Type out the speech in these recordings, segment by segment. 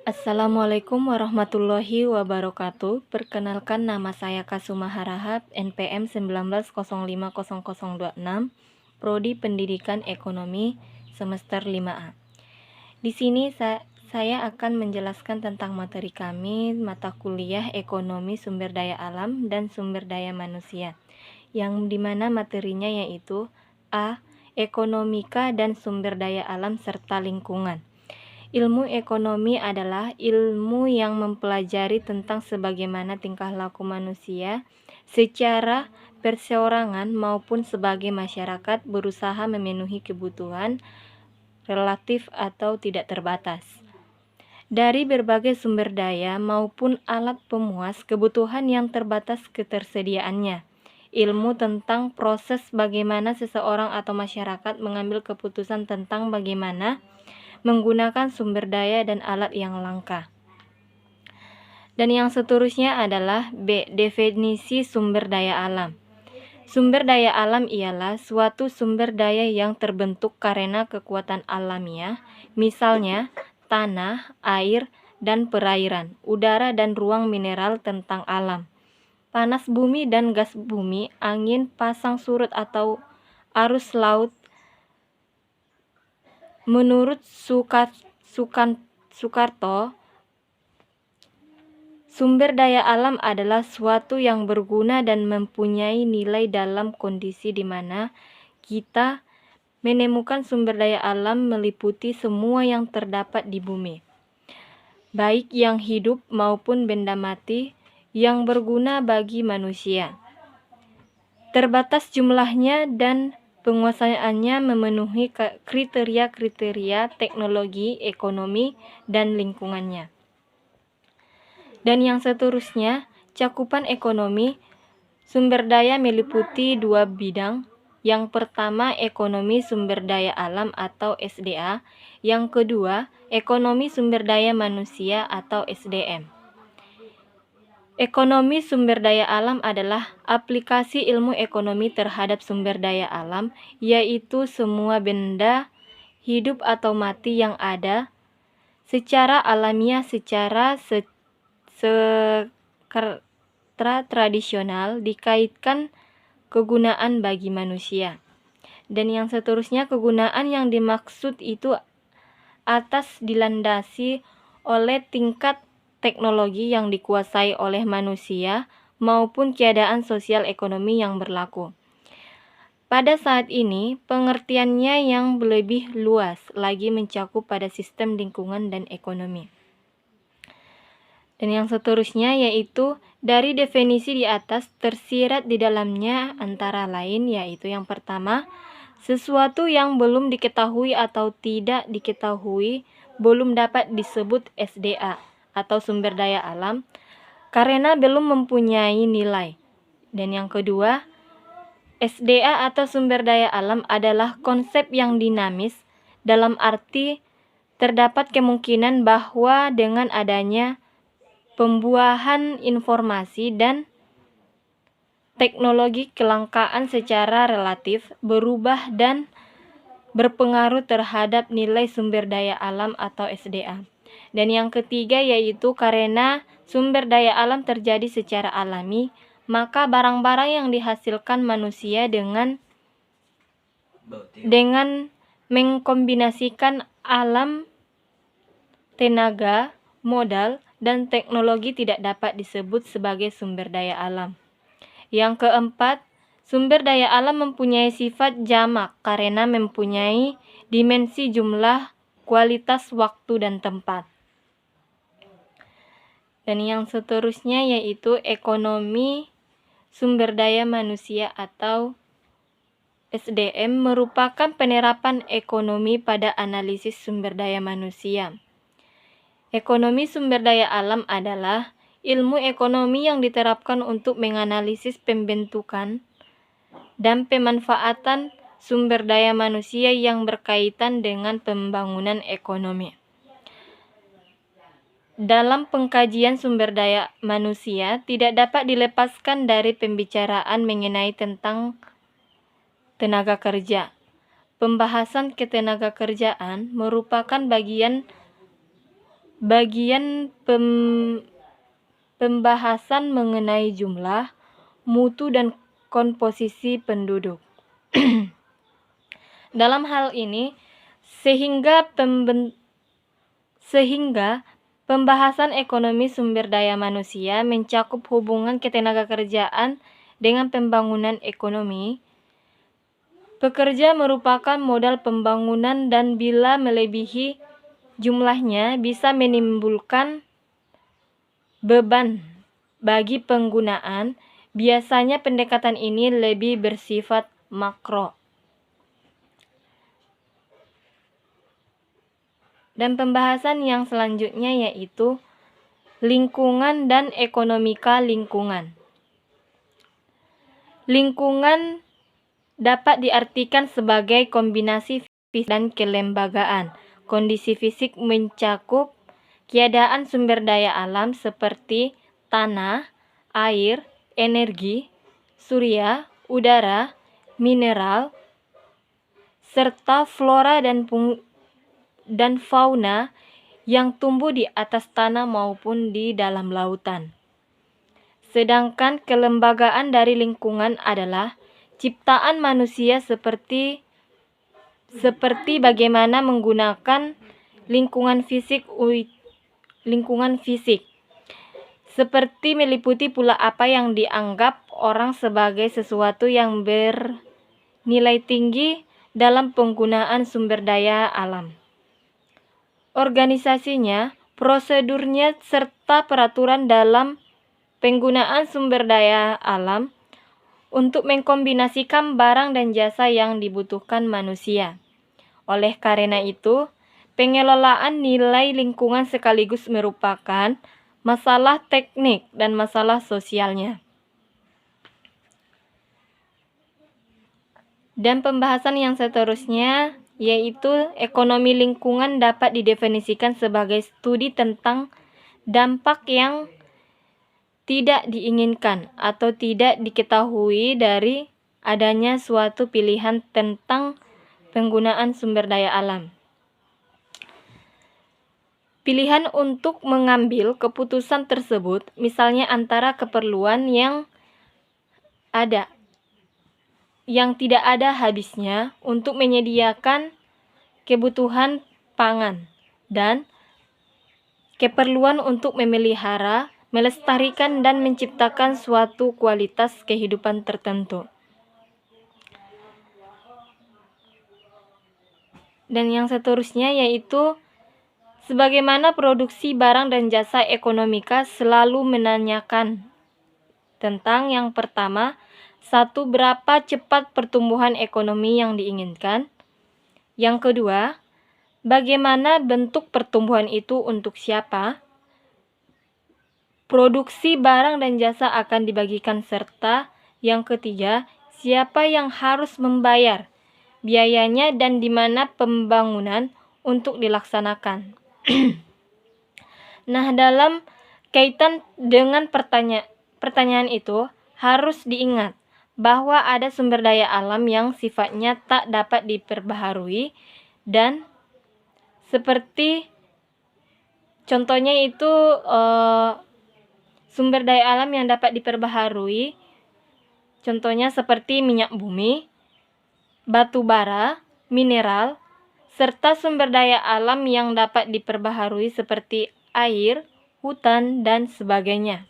Assalamualaikum warahmatullahi wabarakatuh. Perkenalkan, nama saya Kasuma Harahap, NPM 19050026, Prodi Pendidikan Ekonomi semester 5A. Di sini saya akan menjelaskan tentang materi kami, mata kuliah Ekonomi Sumber Daya Alam dan Sumber Daya Manusia, yang dimana materinya yaitu A. Ekonomika dan Sumber Daya Alam serta Lingkungan. Ilmu ekonomi adalah ilmu yang mempelajari tentang sebagaimana tingkah laku manusia secara perseorangan maupun sebagai masyarakat berusaha memenuhi kebutuhan relatif atau tidak terbatas dari berbagai sumber daya maupun alat pemuas kebutuhan yang terbatas ketersediaannya. Ilmu tentang proses bagaimana seseorang atau masyarakat mengambil keputusan tentang bagaimana menggunakan sumber daya dan alat yang langka. Dan yang seterusnya adalah B. Definisi sumber daya alam. Sumber daya alam ialah suatu sumber daya yang terbentuk karena kekuatan alamiah, misalnya tanah, air, dan perairan, udara dan ruang mineral tentang alam, panas bumi dan gas bumi, angin, pasang surut atau arus laut. Menurut Soekarto, sumber daya alam adalah suatu yang berguna dan mempunyai nilai dalam kondisi di mana kita menemukan sumber daya alam meliputi semua yang terdapat di bumi, baik yang hidup maupun benda mati yang berguna bagi manusia. Terbatas jumlahnya dan penguasaannya memenuhi kriteria-kriteria teknologi, ekonomi, dan lingkungannya. Dan yang seterusnya, cakupan ekonomi sumber daya meliputi dua bidang. Yang pertama, ekonomi sumber daya alam atau SDA. Yang kedua, ekonomi sumber daya manusia atau SDM. Ekonomi sumber daya alam adalah aplikasi ilmu ekonomi terhadap sumber daya alam, yaitu semua benda hidup atau mati yang ada secara alamiah secara tradisional dikaitkan kegunaan bagi manusia. Dan yang seterusnya, kegunaan yang dimaksud itu atas dilandasi oleh tingkat teknologi yang dikuasai oleh manusia maupun keadaan sosial ekonomi yang berlaku. Pada saat ini, pengertiannya yang lebih luas lagi mencakup pada sistem lingkungan dan ekonomi. Dan yang seterusnya yaitu dari definisi di atas tersirat di dalamnya antara lain yaitu yang pertama, sesuatu yang belum diketahui atau tidak diketahui belum dapat disebut SDA atau sumber daya alam karena belum mempunyai nilai. Dan yang kedua, SDA atau sumber daya alam adalah konsep yang dinamis dalam arti terdapat kemungkinan bahwa dengan adanya pembuahan informasi dan teknologi kelangkaan secara relatif berubah dan berpengaruh terhadap nilai sumber daya alam atau SDA. Dan yang ketiga yaitu karena sumber daya alam terjadi secara alami, maka barang-barang yang dihasilkan manusia dengan mengkombinasikan alam, tenaga, modal, dan teknologi tidak dapat disebut sebagai sumber daya alam. Yang keempat, sumber daya alam mempunyai sifat jamak karena mempunyai dimensi jumlah, kualitas, waktu, dan tempat. Dan yang seterusnya yaitu ekonomi sumber daya manusia atau SDM merupakan penerapan ekonomi pada analisis sumber daya manusia. Ekonomi sumber daya alam adalah ilmu ekonomi yang diterapkan untuk menganalisis pembentukan dan pemanfaatan sumber daya manusia yang berkaitan dengan pembangunan ekonomi. Dalam pengkajian sumber daya manusia, tidak dapat dilepaskan dari pembicaraan mengenai tentang tenaga kerja. Pembahasan ketenaga kerjaan merupakan bagian bagian pembahasan mengenai jumlah, mutu, dan komposisi penduduk. Dalam hal ini, sehingga pembahasan ekonomi sumber daya manusia mencakup hubungan ketenagakerjaan dengan pembangunan ekonomi. Pekerja merupakan modal pembangunan dan bila melebihi jumlahnya bisa menimbulkan beban bagi penggunaan. Biasanya pendekatan ini lebih bersifat makro. Dan pembahasan yang selanjutnya yaitu lingkungan dan ekonomika lingkungan. Lingkungan dapat diartikan sebagai kombinasi fisik dan kelembagaan. Kondisi fisik mencakup keadaan sumber daya alam seperti tanah, air, energi, surya, udara, mineral, serta flora dan fauna yang tumbuh di atas tanah maupun di dalam lautan. Sedangkan kelembagaan dari lingkungan adalah ciptaan manusia seperti bagaimana menggunakan lingkungan fisik, seperti meliputi pula apa yang dianggap orang sebagai sesuatu yang bernilai tinggi dalam penggunaan sumber daya alam. Organisasinya, prosedurnya, serta peraturan dalam penggunaan sumber daya alam untuk mengkombinasikan barang dan jasa yang dibutuhkan manusia. Oleh karena itu, pengelolaan nilai lingkungan sekaligus merupakan masalah teknik dan masalah sosialnya. Dan pembahasan yang seterusnya yaitu ekonomi lingkungan dapat didefinisikan sebagai studi tentang dampak yang tidak diinginkan atau tidak diketahui dari adanya suatu pilihan tentang penggunaan sumber daya alam. Pilihan untuk mengambil keputusan tersebut, misalnya antara keperluan yang tidak ada habisnya untuk menyediakan kebutuhan pangan dan keperluan untuk memelihara, melestarikan, dan menciptakan suatu kualitas kehidupan tertentu. Dan yang seterusnya yaitu sebagaimana produksi barang dan jasa ekonomika selalu menanyakan tentang yang pertama, satu, berapa cepat pertumbuhan ekonomi yang diinginkan. Yang kedua, bagaimana bentuk pertumbuhan itu untuk siapa? Produksi barang dan jasa akan dibagikan serta yang ketiga, siapa yang harus membayar biayanya dan di mana pembangunan untuk dilaksanakan. Nah, dalam kaitan dengan pertanyaan itu harus diingat bahwa ada sumber daya alam yang sifatnya tak dapat diperbaharui dan seperti contohnya itu sumber daya alam yang dapat diperbaharui contohnya seperti minyak bumi, batu bara, mineral, serta sumber daya alam yang dapat diperbaharui seperti air, hutan, dan sebagainya.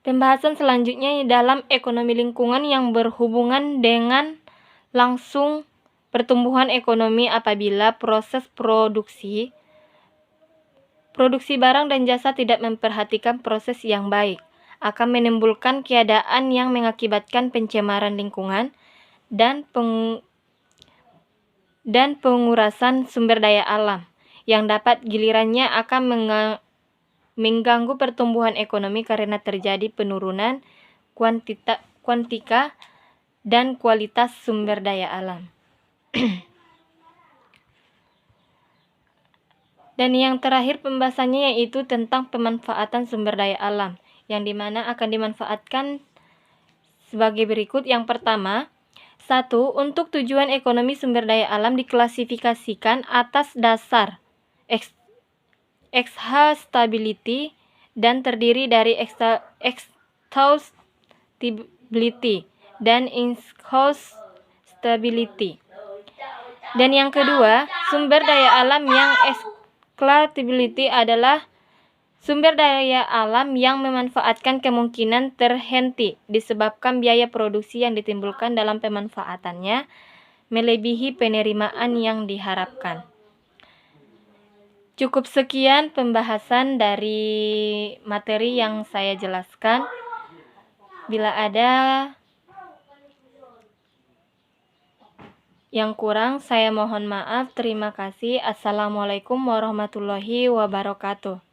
Pembahasan selanjutnya dalam ekonomi lingkungan yang berhubungan dengan langsung pertumbuhan ekonomi apabila proses produksi barang dan jasa tidak memperhatikan proses yang baik, akan menimbulkan keadaan yang mengakibatkan pencemaran lingkungan dan pengurasan sumber daya alam, yang dapat gilirannya akan mengganggu pertumbuhan ekonomi karena terjadi penurunan kuantika dan kualitas sumber daya alam. Dan yang terakhir pembahasannya yaitu tentang pemanfaatan sumber daya alam, yang dimana akan dimanfaatkan sebagai berikut. Yang pertama, 1. Untuk tujuan ekonomi sumber daya alam diklasifikasikan atas dasar exhaustibility dan terdiri dari exhaustibility dan inexhaustibility. Dan yang kedua, sumber daya alam yang exhaustibility adalah sumber daya alam yang memanfaatkan kemungkinan terhenti disebabkan biaya produksi yang ditimbulkan dalam pemanfaatannya melebihi penerimaan yang diharapkan. Cukup sekian pembahasan dari materi yang saya jelaskan. Bila ada yang kurang, saya mohon maaf. Terima kasih. Assalamualaikum warahmatullahi wabarakatuh.